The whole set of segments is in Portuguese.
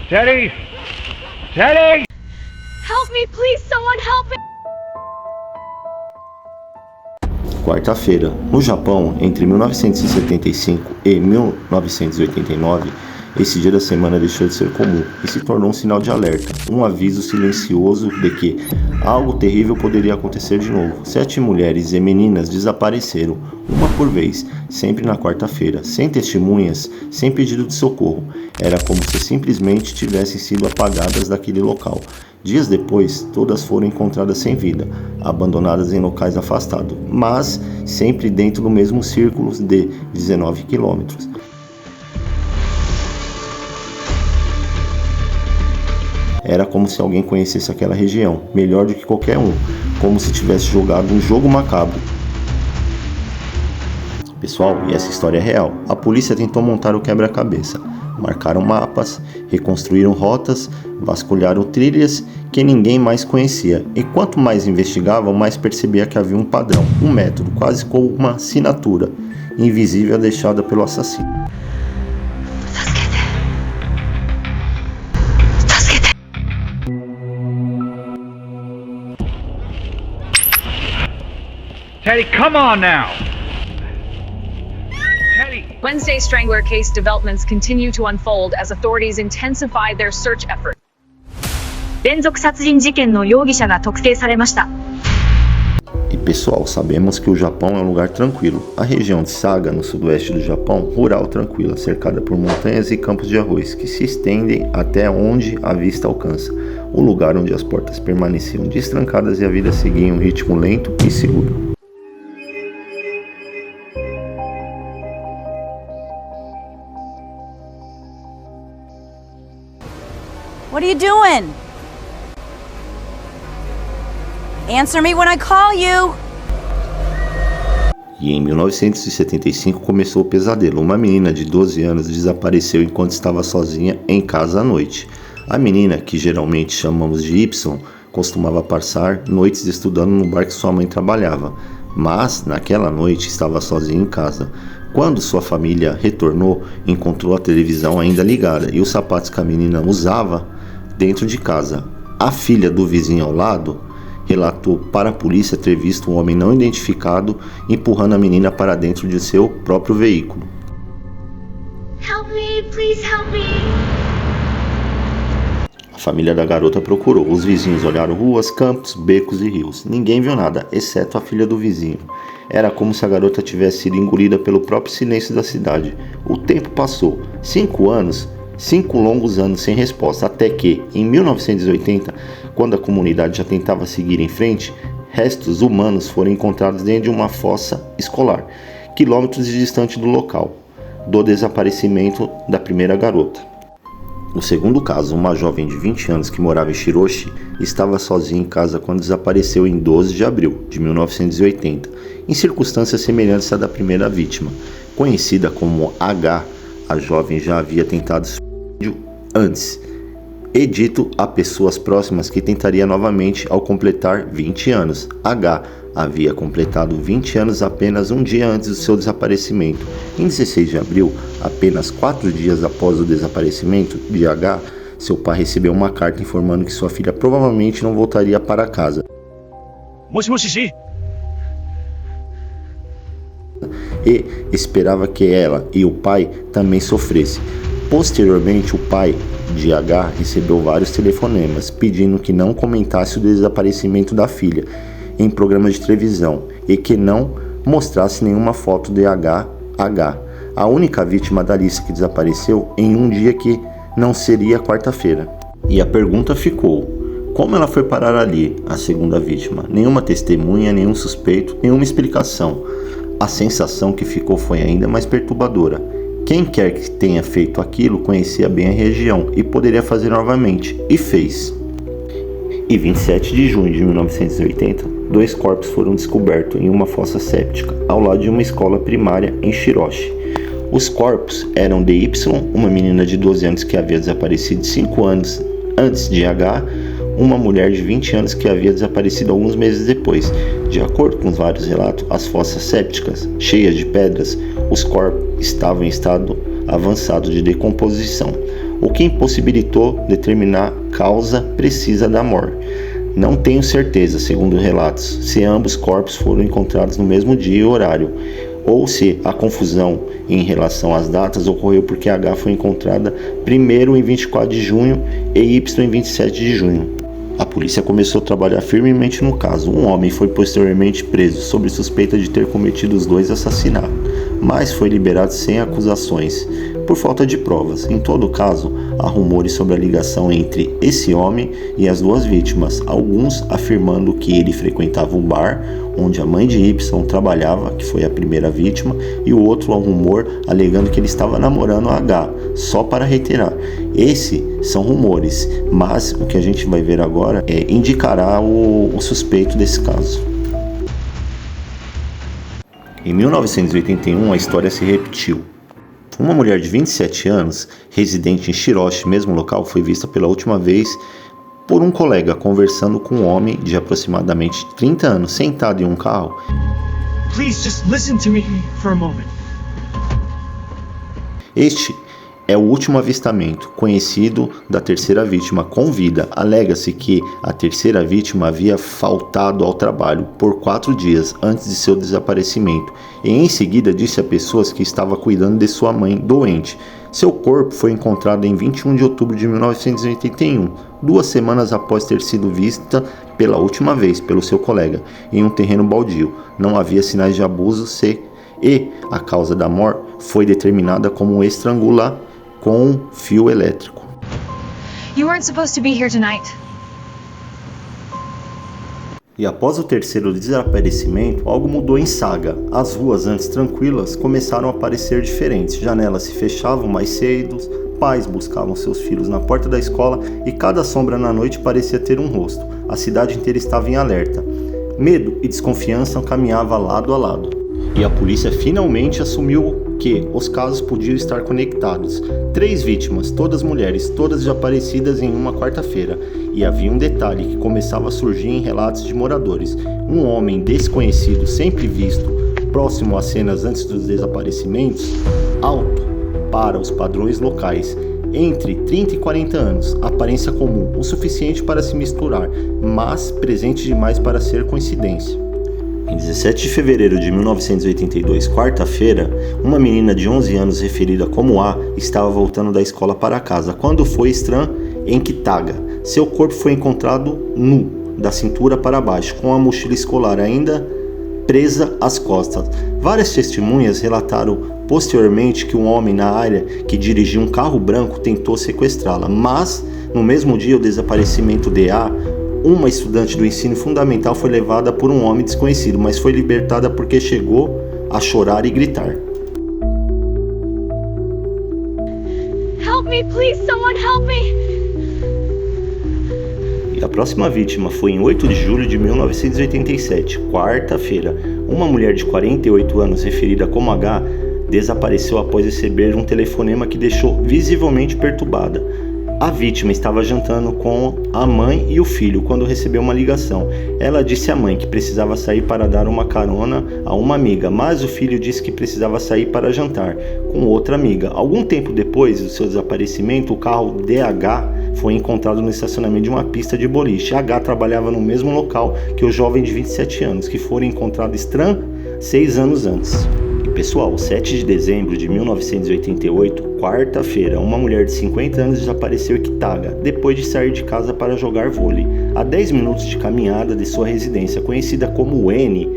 Teddy! Teddy! Help me, please, someone help me! Quarta-feira. No Japão, entre 1975 e 1989, esse dia da semana deixou de ser comum e se tornou um sinal de alerta, um aviso silencioso de que algo terrível poderia acontecer de novo. 7 mulheres e meninas desapareceram, uma por vez, sempre na quarta-feira, sem testemunhas, sem pedido de socorro. Era como se simplesmente tivessem sido apagadas daquele local. Dias depois, todas foram encontradas sem vida, abandonadas em locais afastados, mas sempre dentro do mesmo círculo de 19 quilômetros. Era como se alguém conhecesse aquela região, melhor do que qualquer um, como se tivesse jogado um jogo macabro. Pessoal, e essa história é real. A polícia tentou montar o quebra-cabeça. Marcaram mapas, reconstruíram rotas, vasculharam trilhas que ninguém mais conhecia. E quanto mais investigavam, mais percebia que havia um padrão, um método, quase como uma assinatura invisível deixada pelo assassino. Teddy, come on now! Teddy! Wednesday Strangler case developments continue to unfold as authorities intensify their search effort. 連続殺人事件の容疑者が特定されました。 E pessoal, sabemos que o Japão é um lugar tranquilo. A região de Saga, no sudoeste do Japão, rural tranquila, cercada por montanhas e campos de arroz que se estendem até onde a vista alcança. O lugar onde as portas permaneciam destrancadas e a vida seguia em um ritmo lento e seguro. What are you doing? Answer me when I call you! E em 1975 começou o pesadelo. Uma menina de 12 anos desapareceu enquanto estava sozinha em casa à noite. A menina, que geralmente chamamos de Y, costumava passar noites estudando no bar que sua mãe trabalhava, mas naquela noite estava sozinha em casa. Quando sua família retornou, encontrou a televisão ainda ligada e os sapatos que a menina usava dentro de casa. A filha do vizinho ao lado relatou para a polícia ter visto um homem não identificado empurrando a menina para dentro de seu próprio veículo. Help me, please help me. A família da garota procurou. Os vizinhos olharam ruas, campos, becos e rios. Ninguém viu nada, exceto a filha do vizinho. Era como se a garota tivesse sido engolida pelo próprio silêncio da cidade. O tempo passou. 5 anos. 5 longos anos sem resposta, até que, em 1980, quando a comunidade já tentava seguir em frente, restos humanos foram encontrados dentro de uma fossa escolar, quilômetros distante do local do desaparecimento da primeira garota. O segundo caso, uma jovem de 20 anos que morava em Shiroshi, estava sozinha em casa quando desapareceu em 12 de abril de 1980, em circunstâncias semelhantes à da primeira vítima. Conhecida como H, a jovem já havia tentado suicídio antes, e dito a pessoas próximas que tentaria novamente ao completar 20 anos. H havia completado 20 anos apenas um dia antes do seu desaparecimento. Em 16 de abril, apenas 4 dias após o desaparecimento de H, seu pai recebeu uma carta informando que sua filha provavelmente não voltaria para casa. E esperava que ela e o pai também sofressem. Posteriormente, o pai de H recebeu vários telefonemas pedindo que não comentasse o desaparecimento da filha em programas de televisão e que não mostrasse nenhuma foto de H, a única vítima da lista que desapareceu em um dia que não seria quarta-feira. E a pergunta ficou: como ela foi parar ali, a segunda vítima? Nenhuma testemunha, nenhum suspeito, nenhuma explicação. A sensação que ficou foi ainda mais perturbadora. Quem quer que tenha feito aquilo conhecia bem a região e poderia fazer novamente, e fez. E 27 de junho de 1980, 2 corpos foram descobertos em uma fossa séptica, ao lado de uma escola primária em Shiroshi. Os corpos eram de Y, uma menina de 12 anos que havia desaparecido 5 anos antes de H, uma mulher de 20 anos que havia desaparecido alguns meses depois. De acordo com vários relatos, as fossas sépticas, cheias de pedras, os corpos estavam em estado avançado de decomposição. o que impossibilitou determinar causa precisa da morte. Não tenho certeza, segundo relatos, se ambos corpos foram encontrados no mesmo dia e horário, ou se a confusão em relação às datas ocorreu porque H foi encontrada primeiro em 24 de junho e Y em 27 de junho. A polícia começou a trabalhar firmemente no caso. Um homem foi posteriormente preso sob suspeita de ter cometido os dois assassinatos, mas foi liberado sem acusações, por falta de provas. Em todo caso, há rumores sobre a ligação entre esse homem e as duas vítimas, alguns afirmando que ele frequentava o bar onde a mãe de Y trabalhava, que foi a primeira vítima, e o outro um rumor alegando que ele estava namorando a H. Só para reiterar, esses são rumores, mas o que a gente vai ver agora indicará o suspeito desse caso. Em 1981, a história se repetiu. Uma mulher de 27 anos, residente em Shiroshi, mesmo local, foi vista pela última vez por um colega conversando com um homem de aproximadamente 30 anos sentado em um carro. Please just listen to me for a moment. Este é o último avistamento conhecido da terceira vítima com vida. Alega-se que a terceira vítima havia faltado ao trabalho por 4 dias antes de seu desaparecimento e em seguida disse a pessoas que estava cuidando de sua mãe doente. Seu corpo foi encontrado em 21 de outubro de 1981, 2 semanas após ter sido vista pela última vez pelo seu colega, em um terreno baldio. Não havia sinais de abuso e a causa da morte foi determinada como estrangular com fio elétrico. You weren't supposed to be here tonight. E após o terceiro desaparecimento, algo mudou em Saga. As ruas antes tranquilas começaram a parecer diferentes. Janelas se fechavam mais cedo, pais buscavam seus filhos na porta da escola e cada sombra na noite parecia ter um rosto. A cidade inteira estava em alerta. Medo e desconfiança caminhavam lado a lado. E a polícia finalmente assumiu que os casos podiam estar conectados. 3 vítimas, todas mulheres, todas desaparecidas em uma quarta-feira. E havia um detalhe que começava a surgir em relatos de moradores. Um homem desconhecido, sempre visto, próximo às cenas antes dos desaparecimentos, alto para os padrões locais, entre 30 e 40 anos, aparência comum, o suficiente para se misturar, mas presente demais para ser coincidência. Em 17 de fevereiro de 1982, quarta-feira, uma menina de 11 anos referida como A estava voltando da escola para casa quando foi estranha em Kitaga. Seu corpo foi encontrado nu, da cintura para baixo, com a mochila escolar ainda presa às costas. Várias testemunhas relataram posteriormente que um homem na área que dirigia um carro branco tentou sequestrá-la, mas no mesmo dia do desaparecimento de A, uma estudante do ensino fundamental foi levada por um homem desconhecido, mas foi libertada porque chegou a chorar e gritar. Help me, please, someone help me! E a próxima vítima foi em 8 de julho de 1987, quarta-feira. Uma mulher de 48 anos, referida como H, desapareceu após receber um telefonema que deixou visivelmente perturbada. A vítima estava jantando com a mãe e o filho quando recebeu uma ligação. Ela disse à mãe que precisava sair para dar uma carona a uma amiga, mas o filho disse que precisava sair para jantar com outra amiga. Algum tempo depois do seu desaparecimento, o carro DH foi encontrado no estacionamento de uma pista de boliche. H trabalhava no mesmo local que o jovem de 27 anos, que fora encontrado estranho 6 anos antes. Pessoal, 7 de dezembro de 1988, quarta-feira, uma mulher de 50 anos desapareceu em Kitaga, depois de sair de casa para jogar vôlei. A 10 minutos de caminhada de sua residência, conhecida como N,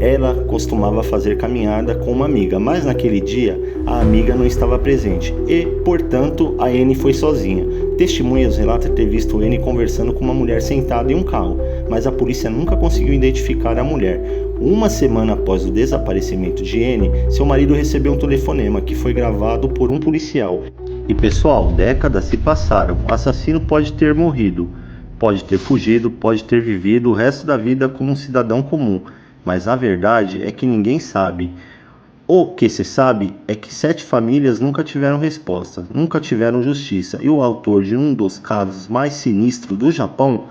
ela costumava fazer caminhada com uma amiga, mas naquele dia a amiga não estava presente e, portanto, a N foi sozinha. Testemunhas relatam ter visto N conversando com uma mulher sentada em um carro, mas a polícia nunca conseguiu identificar a mulher. Uma semana após o desaparecimento de N, seu marido recebeu um telefonema que foi gravado por um policial. E pessoal, décadas se passaram. O assassino pode ter morrido, pode ter fugido, pode ter vivido o resto da vida como um cidadão comum, mas a verdade é que ninguém sabe. O que se sabe é que 7 famílias nunca tiveram resposta, nunca tiveram justiça, e o autor de um dos casos mais sinistros do Japão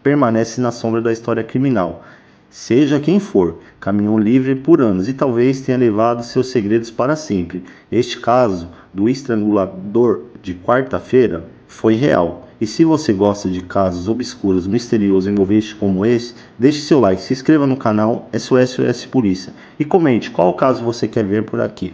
permanece na sombra da história criminal. Seja quem for, caminhou livre por anos e talvez tenha levado seus segredos para sempre. Este caso do estrangulador de quarta-feira foi real. E se você gosta de casos obscuros, misteriosos e envolventes como esse, deixe seu like, se inscreva no canal SOS Polícia e comente qual caso você quer ver por aqui.